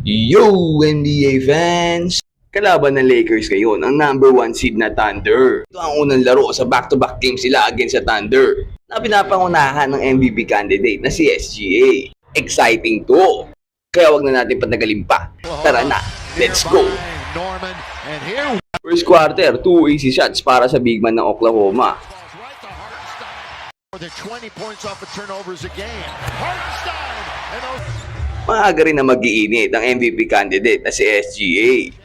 Yo, NBA fans! Kalaban ng Lakers ngayon ang number 1 seed na Thunder. Ito ang unang laro sa back-to-back games sila against sa Thunder na pinapangunahan ng MVP candidate na si SGA. Exciting to! Kaya wag na natin patagalin pa. Tara na, let's go! First quarter, 2 easy shots para sa big man ng Oklahoma. Maaga rin na mag-iinit ang MVP candidate na si SGA.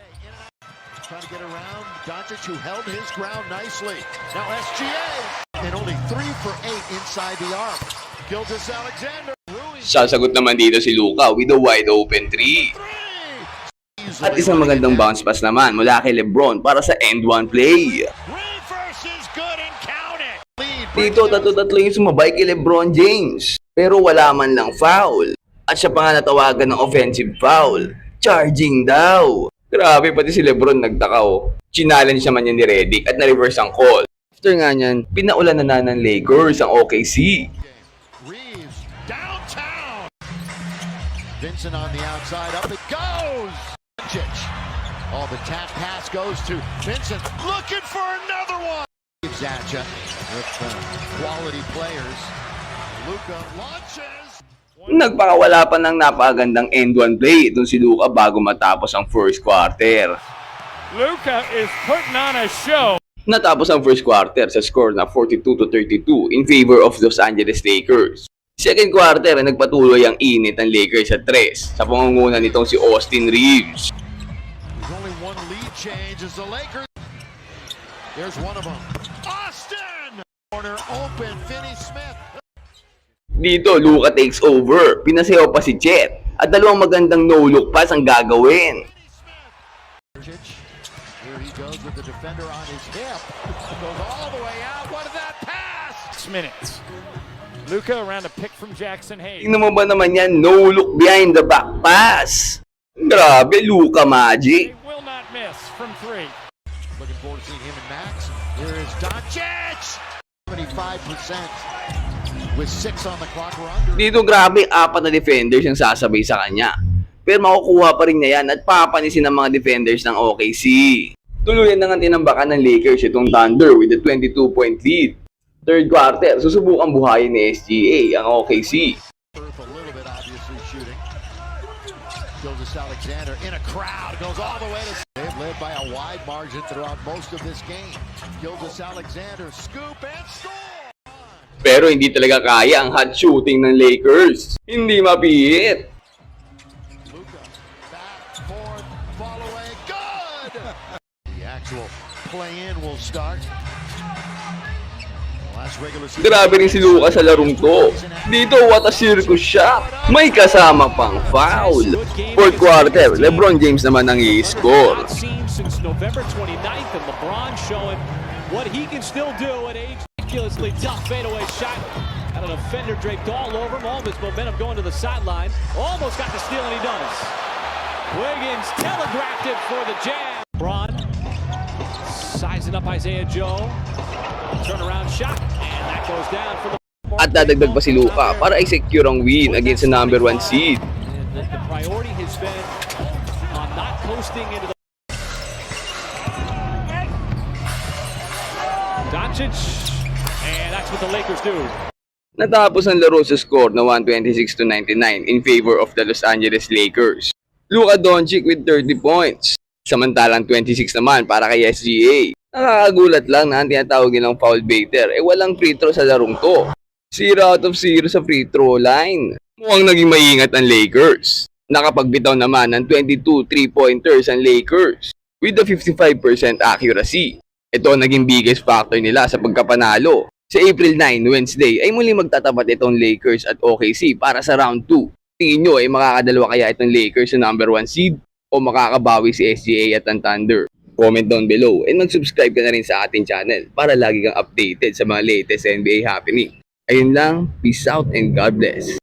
Trying to get around Doncic, who held his ground nicely. Now SGA, and only 3 for 8 inside the arc. Gilgeous-Alexander. Sasagot naman dito si Luka with a wide open 3. At isang magandang bounce pass naman mula kay LeBron para sa end 1 play. Dito tatlo-tatlo yung sumabay kay LeBron James, pero wala man lang foul. At siya pa nga natawagan ng offensive foul. Charging daw. Grabe, pati si LeBron nagtakaw. Challenge naman yan ni Redick at na-reverse ang call. After nga niyan, pinaulan na ng Lakers ang OKC. Reeves, downtown. Vincent on the outside, up it goes. Oh, the tap pass goes to Vincent, looking for another one. Zacha with quality players. Luka launches. Nagpakawala pa ng napakagandang end 1 play itong si Luka bago matapos ang first quarter. Luka is putting on a show. Natapos ang first quarter sa score na 42-32 in favor of Los Angeles Lakers. Second quarter ay nagpatuloy ang init ng Lakers sa 3 sa pangunguna nitong si Austin Reeves. There's only one lead change as the Lakers. There's one of them. Austin! Corner open, Finney-Smith. Dito, Luka takes over. Pinasayaw pa si Chet. At dalawang magandang no-look pass ang gagawin. Here he goes with the defender on his hip. Goes all the way out. What is that pass? 6 minutes. Luka around a pick from Jackson Hayes. Tingnan mo ba naman yan? No-look behind the back pass. Grabe, Luka magic. They will not miss from 3. Looking forward to seeing him and Max. Here is Doncic. 75%. With 6 on the clock, we're under. Dito grabe, 4 na defenders yung sasabay sa kanya. Pero makukuha pa rin niya yan at papanisin ng mga defenders ng OKC. Tuluyan na nga tinambakan ng Lakers itong Thunder with a 22-point lead. Third quarter, susubukan buhayin ni SGA ang OKC. A little bit obviously shooting. Gilgeous-Alexander in a crowd, goes all the way to. They've led by a wide margin throughout most of this game. Gilgeous-Alexander scoop and score. Pero hindi talaga kaya ang hot shooting ng Lakers. Hindi mapihit. Luka, back, forth, fall away, good! The actual play-in will start. Last regular season. Grabe rin si Luka sa larong to. Dito, what a circus shot. May kasama pang foul. Fourth quarter, LeBron James naman ang i-score. Not seen since November 29th, and LeBron showing what he can still do at age. Ridiculously tough fadeaway shot. Had a defender draped all over him. All this momentum going to the sideline. Almost got the steal, and he does. Wiggins telegraphed it for the jam. Braun sizing up Isaiah Joe. Turnaround shot, and that goes down for the. At dadagdag pa si Luka para i-secure ang win against the number 1 seed. The priority has been on not coasting into the. Doncic, and that's what the Lakers do. Natapos ang laro sa score na 126-99 in favor of the Los Angeles Lakers. Luka Doncic with 30 points. Samantalang 26 naman para kay SGA. Nakakagulat lang na ang tinatawag nilang foul baiter walang free throw sa larong to. 0 out of 0 sa free throw line. Mukhang naging maingat ang Lakers. Nakapagbitaw naman ng 22 3-pointers ang Lakers with a 55% accuracy. Ito ang naging biggest factor nila sa pagkapanalo. Sa April 9, Wednesday, ay muli magtatapat itong Lakers at OKC para sa round 2. Tingin nyo ay makakadalawa kaya itong Lakers sa number 1 seed o makakabawi si SGA at ang Thunder? Comment down below and mag-subscribe ka na rin sa ating channel para lagi kang updated sa mga latest NBA happening. Ayun lang, peace out and God bless.